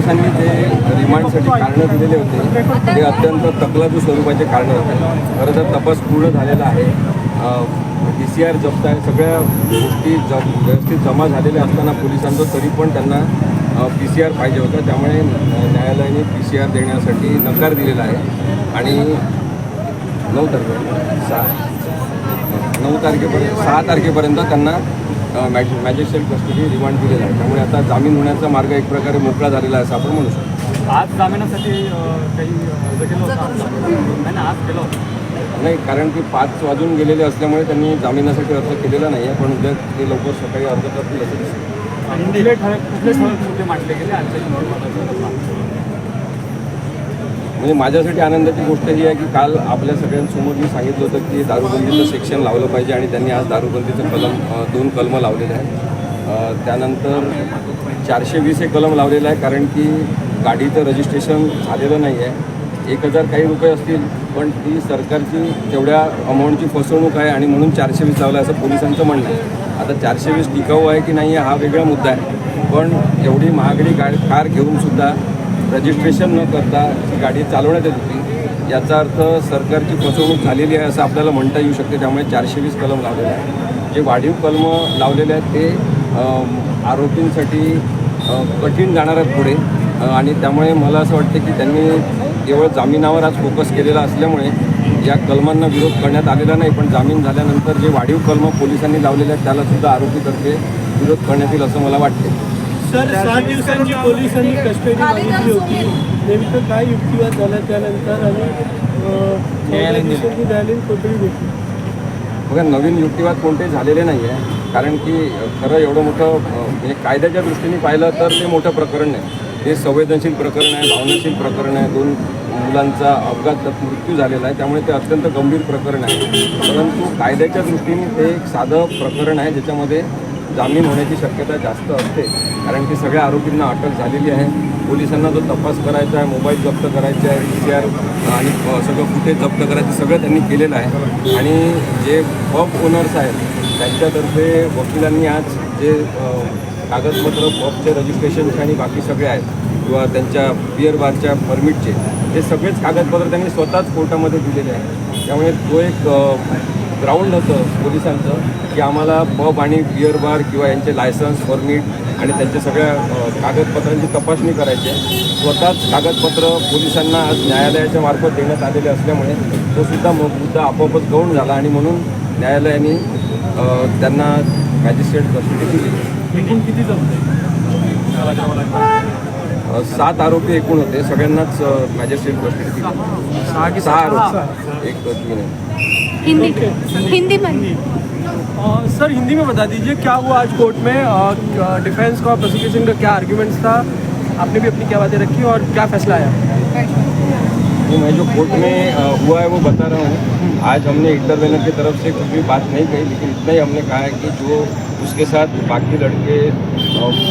पोलिसांनी जे रिमांडसाठी कारणं दिलेले होते ते अत्यंत तकलादू स्वरूपाचे कारणं होते. खरं तर तपास पूर्ण झालेला आहे. PCR जप्त आहे. सगळ्या गोष्टी व्यवस्थित जमा झालेल्या असताना पोलिसांचं तरी पण त्यांना PCR पाहिजे होतं. त्यामुळे न्यायालयाने PCR देण्यासाठी नकार दिलेला आहे आणि 6 तारखेपर्यंत त्यांना मॅजिस्ट्रेट कस्टडी रिमांड दिलेला आहे. त्यामुळे आता जामीन होण्याचा मार्ग एक प्रकारे मोकळा झालेला आहे असं आपण म्हणू शकतो. आज जामिनासाठी काही अर्ज केला होता आज केला होता नाही, कारण की 5 वाजून गेलेले असल्यामुळे त्यांनी जामिनासाठी अर्ज केलेला नाही आहे. पण उद्या ते लवकर सकाळी अर्ज करतील असं दिसतं. आणि कुठले ठळक मुद्दे मांडले गेले आजच्या म्हणजे माझ्यासाठी आनंदाची गोष्ट ही आहे की काल आपल्या सगळ्यांसमोर मी सांगितलं होतं की दारूबंदीचं सेक्शन लावलं पाहिजे आणि त्यांनी आज दारूबंदीचं 2 कलमं लावलेले आहेत. त्यानंतर 420 हे कलम लावलेलं आहे कारण की गाडीचं रजिस्ट्रेशन झालेलं नाही आहे. 1000 काही रुपये असतील पण ती सरकारची तेवढ्या अमाऊंटची फसवणूक आहे आणि म्हणून 420 लावलं असं पोलिसांचं म्हणणं आहे. आता 420 टिकाऊ आहे की नाही हा वेगळा मुद्दा आहे. पण एवढी महागडी कार घेऊनसुद्धा रजिस्ट्रेशन न करता ती गाडी चालवण्यात येत होती याचा अर्थ सरकारची फसवणूक झालेली आहे असं आपल्याला म्हणता येऊ शकते. त्यामुळे 420 कलम लावलेले आहे. जे वाढीव कलमं लावलेले आहेत ते आरोपींसाठी कठीण जाणार आहेत पुढे आणि त्यामुळे मला असं वाटतं की त्यांनी केवळ जामिनावर आज फोकस केलेला असल्यामुळे या कलमांना विरोध करण्यात आलेला नाही. पण जामीन झाल्यानंतर जे वाढीव कलमं पोलिसांनी लावलेले आहेत त्यालासुद्धा आरोपीतर्फे विरोध करण्यात येईल असं मला वाटते. सर 7 दिवसांची पोलिसांनी कस्टडी मागितली होती. नेमकं काय युक्तिवाद झाला त्यानंतर आणि न्यायालयाने कोठडी भेटली. बघा, नवीन युक्तिवाद कोणते झालेले नाही आहे. कारण की खरं एवढं मोठं म्हणजे कायद्याच्या दृष्टीने पाहिलं तर ते मोठं प्रकरण नाही. हे संवेदनशील प्रकरण आहे, भावनाशील प्रकरण आहे. 2 मुलांचा अपघातात मृत्यू झालेला आहे. त्यामुळे ते अत्यंत गंभीर प्रकरण आहे. परंतु कायद्याच्या दृष्टीने ते एक साधं प्रकरण आहे ज्याच्यामध्ये जामीन होण्याची शक्यता जास्त असते. कारण की सगळ्या आरोपींना अटक झालेली आहे. पोलिसांना जो तपास करायचा आहे, मोबाईल जप्त करायचे आहे, PCR आणि सगळं फुटेज जप्त करायचं सगळं त्यांनी केलेलं आहे. आणि जे पब ओनर्स आहेत त्यांच्यातर्फे वकिलांनी आज जे कागदपत्र पबचे रजिस्ट्रेशनचे आणि बाकी सगळे आहेत किंवा त्यांच्या बिअर बारच्या परमिटचे हे सगळेच कागदपत्र त्यांनी स्वतःच कोर्टामध्ये दिलेले आहे. त्यामुळे तो एक ग्राउंड होतं पोलिसांचं की आम्हाला पब आणि बिअर बार किंवा यांचे लायसन्स परमिट आणि त्यांच्या सगळ्या कागदपत्रांची तपासणी करायची आहे. स्वतःच कागदपत्र पोलिसांना आज न्यायालयाच्या मार्फत देण्यात आलेले असल्यामुळे तो सुद्धा मुद्दा आपोआपच गौण झाला आणि म्हणून न्यायालयाने त्यांना मॅजिस्ट्रेट कस्टडी दिली. एकूण किती जमते 7 आरोपी एकूण होते. सगळ्यांनाच मॅजिस्ट्रेट कस्टडी दिली. 6 आरोपी 1 हिंदी में सर हिंदी में बता दीजिए क्या हुआ आज कोर्ट में. डिफेंस का प्रोसिक्यूशन का क्या आर्ग्यूमेंट्स था, आपने भी अपनी क्या बातें रखी और क्या फैसला आया. तो मैं जो कोर्ट में हुआ है वो बता रहा हूँ. आज हमने इंटरवेनर की तरफ से कुछ भी बात नहीं कही, लेकिन इतना ही हमने कहा है कि जो उसके साथ बाकी लड़के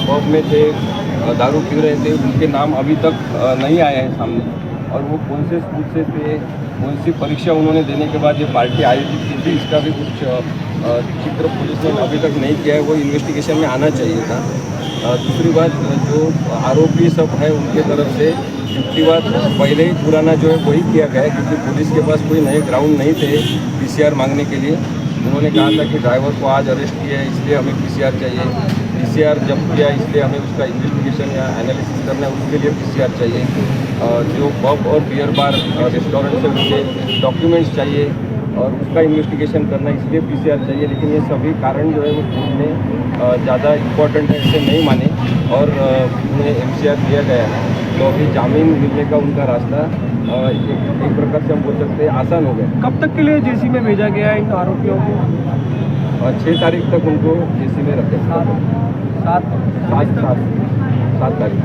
पब में थे, दारू पी रहे थे, उनके नाम अभी तक नहीं आए हैं सामने. और वो कौन से स्कूल से थे, कौन सी परीक्षा उन्होंने देने के बाद ये पार्टी आयोजित की थी, इसका भी कुछ चित्र पुलिस ने अभी तक नहीं किया है. वो इन्वेस्टिगेशन में आना चाहिए था. दूसरी बात, जो आरोपी सब है उनके तरफ से युक्तिवाद पहले ही पुराना जो है वही किया गया है क्योंकि पुलिस के पास कोई नए ग्राउंड नहीं थे PCR मांगने के लिए. उन्होंने कहा था कि ड्राइवर को आज अरेस्ट किया है इसलिए हमें PCR चाहिए, PCR जब किया इसलिए हमें उसका इन्वेस्टिगेशन या एनालिसिस करना है उसके लिए PCR चाहिए. जो पब और बियर बार रेस्टोरेंट से उनके डॉक्यूमेंट्स चाहिए और उसका इन्वेस्टिगेशन करना इसलिए PCR चाहिए. लेकिन ये सभी कारण जो है वो कोर्ट ने ज़्यादा इम्पोर्टेंट है ऐसे नहीं माने और उन्हें MCR दिया गया है. तो अभी जामीन मिलने का उनका रास्ता एक प्रकार से हम बोल सकते हैं आसान हो गया. कब तक के लिए जेसी में भेजा गया इन आरोपियों को. 6 तारीख तक उनको जेसी में रखे. 7 तारीख.